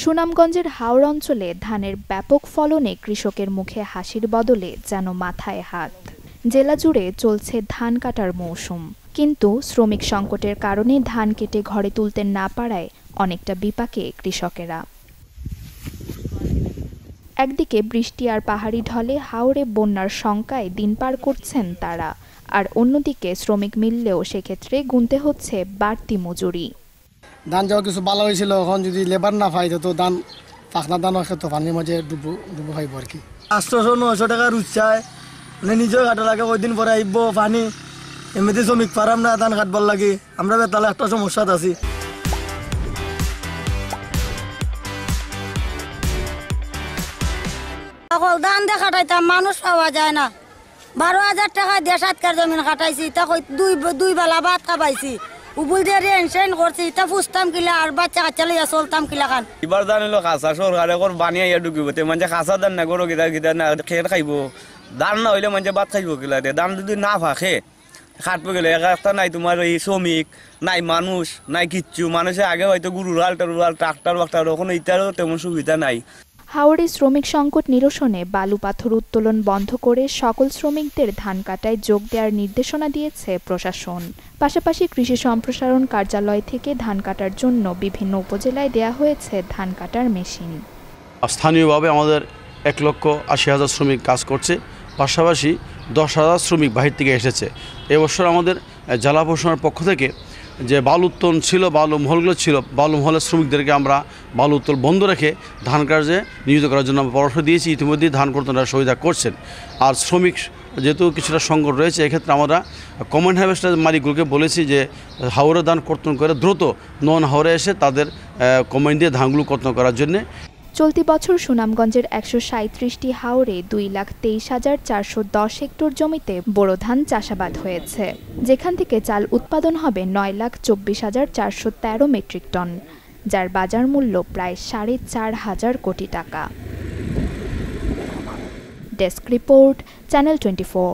সুনামগঞ্জের হাওর অঞ্চলে ধানের ব্যাপক ফলনে কৃষকের মুখে হাসির বদলে যেন মাথায় হাত। জেলা জুড়ে চলছে ধান কাটার মৌসুম, কিন্তু শ্রমিক সংকটের কারণে ধান কেটে ঘরে তুলতে না পারায় অনেকটা বিপাকে কৃষকেরা। একদিকে বৃষ্টি আর পাহাড়ি ঢলে হাওরে বন্যার শঙ্কায় দিন পার করছেন তারা, আর অন্যদিকে শ্রমিক মিললেও সেক্ষেত্রে গুনতে হচ্ছে বাড়তি মজুরি। ধান যাওয়া কিছু ভালো হয়েছিল, এখন যদি লেবার না পাই তো ধান পাখনা ধান তো পানির মাঝে ডুবো খাইব আর কি। 800-900 টাকা রুচায় মানে নিজেও কাটা লাগে, ওই দিন পরে আইব পানি, এমনিতে শ্রমিক পারাম না ধান কাটবার লাগে। আমরা বেতালে একটা সমস্যাত আছি। ধান দিয়ে খাটাইতাম, মানুষ পাওয়া যায় না। 12,000 টাকায় 1.5 জমিন খাটাইছি, তা দুই বেলা ভাত খাবাইছি। উবুল দিয়ে রেনশেন করছি, তা ফুসতাম কিলা আর বাচ্চা কাচ্চা লইয়া চলতাম কিলা খান। এবার ধান হলো খাসা, সরকারে বানিয়ে ঢুকিব, মানে খাসা ধান না গরু গিতা না খেয়ে খাইব। ধান না হইলে মানে ভাত খাইব কিলা, ধান যদি না ফাঁকে খাটবো গেলে একটা নাই তোমার এই শ্রমিক নাই, মানুষ নাই, কিচ্ছু। মানুষের আগে হয়তো গরুর হাল ট্রাক্টর বাক্টার, ওখানে ইটারও তেমন সুবিধা নাই। হাওড়ে শ্রমিক সংকট নিরসনে বালু পাথর উত্তোলন বন্ধ করে সকল শ্রমিকদের ধান কাটায় যোগ দেওয়ার নির্দেশনা দিয়েছে প্রশাসন। পাশাপাশি কৃষি সম্প্রসারণ কার্যালয় থেকে ধান কাটার জন্য বিভিন্ন উপজেলায় দেয়া হয়েছে ধান কাটার মেশিন। স্থানীয়ভাবে আমাদের 1,80,000 শ্রমিক কাজ করছে, পাশাপাশি 10,000 শ্রমিক বাহির থেকে এসেছে। এবছর আমাদের জেলা প্রশাসনের পক্ষ থেকে যে বালু উত্তোলন ছিল, বালু মহলগুলো ছিল, বালু মহলের শ্রমিকদেরকে আমরা বালু উত্তোলন বন্ধ রেখে ধান কার্যে নিয়োজিত করার জন্য পরামর্শ দিয়েছি। ইতিমধ্যেই ধান কর্তনরা সুবিধা করছেন। আর শ্রমিক যেহেতু কিছুটা সংকট রয়েছে, এক্ষেত্রে আমরা কমন হারভেস্টার মালিকগুলোকে বলেছি যে হাওরে ধান কর্তন করে দ্রুত নন হাওরে এসে তাদের কমেন্ট দিয়ে ধানগুলো কর্তন করার জন্যে। চলতি বছর সুনামগঞ্জের 137টি হাওরে 2,23,410 হেক্টর জমিতে বোরো ধান চাষাবাদ হয়েছে, যেখান থেকে চাল উৎপাদন হবে 9,24,413 মেট্রিক টন, যার বাজার মূল্য প্রায় 4,500 কোটি টাকা। Desk report, channel 24।